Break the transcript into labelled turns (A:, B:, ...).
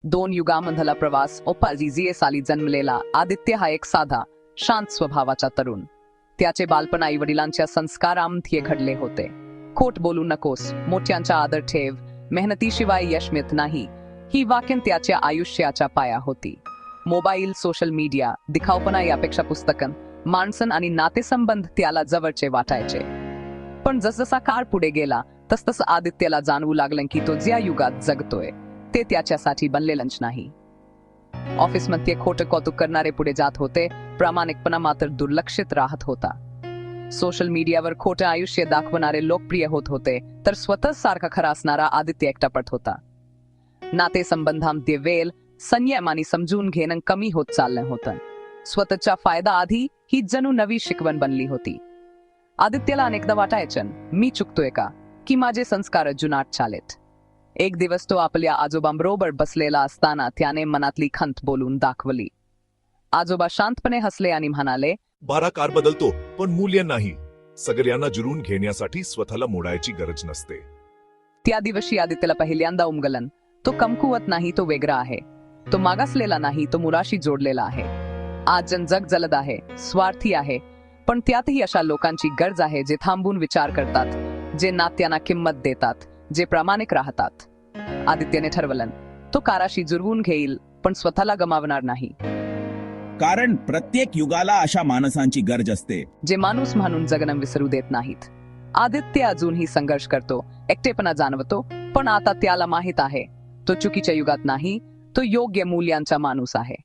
A: दोन युगामधला प्रवास ओपाजीजीए साली जन्मलेला आदित्य हा एक साधा शांत स्वभावाचा तरुण. त्याचे बालपण आई वडिलांच्या संस्कारांमध्ये घडले होते. खोट बोलू नकोस, मोठ्यांचा आदर ठेव, मेहनतीशिवाय यश मिळत नाही, ही वाक्य त्याच्या आयुष्याचा पाया होती. मोबाईल, सोशल मीडिया, दिखावपणा यापेक्षा पुस्तकं, माणसं आणि नातेसंबंध त्याला जवळचे वाटायचे. पण जसजसा काळ पुढे गेला तसतस आदित्यला जाणवू लागलं की तो ज्या युगात जगतोय ते त्याच्यासाठी बनलेलंच नाही. ऑफिसमध्ये खोटं कौतुक करणारे पुढे जात होते, प्रामाणिकपणा मात्र दुर्लक्षित राहत होता. सोशल मीडियावर खोटं आयुष्य दाखवणारे लोकप्रिय होत होते, तर स्वतः सारखा खरा असणारा आदित्य एकटा पडत होता. नातेसंबंधांमध्ये वेळ, संयम आणि समजून घेणं कमी होत चाललं होतं. स्वतःचा फायदा आधी ही जणू नवी शिकवण बनली होती. आदित्यला अनेकदा वाटायचं, मी चुकतोय का, की माझे संस्कार जुनाट चालेत. एक दिवस तो आपल्या आजोबांबरोबर बसलेला असताना त्याने मनातली खंत बोलून दाखवली. आजोबा शांतपणे हसले आणि म्हणाले,
B: बारा कार बदलतो पण मूल्य नाही. सगळ्यांना जुळून घेण्यासाठी स्वतःला मोडायची गरज नसते.
A: त्या दिवशी आदित्यला पहिल्यांदा उमगलं, तो कमकुवत नाही, तो वेगळा आहे. तो मागासलेला नाही, तो मुलाशी जोडलेला आहे. आज जग जलद आहे, स्वार्थी आहे, पण त्यातही अशा लोकांची गरज आहे जे थांबून विचार करतात, जे नात्यांना किंमत देतात, जे प्रामाणिक राहतात. आदित्यने ठरवलं, तो काराशी जुळवून घेईल पण स्वतःला गमावणार नाही.
C: कारण प्रत्येक युगाला अशा माणसांची गरज असते,
A: जे माणूस म्हणून जगणं विसरू देत नाहीत. आदित्य अजूनही संघर्ष करतो, एकटेपणा जाणवतो, पण आता त्याला माहित आहे तो चुकीच्या युगात नाही, तो योग्य मूल्यांचा माणूस आहे.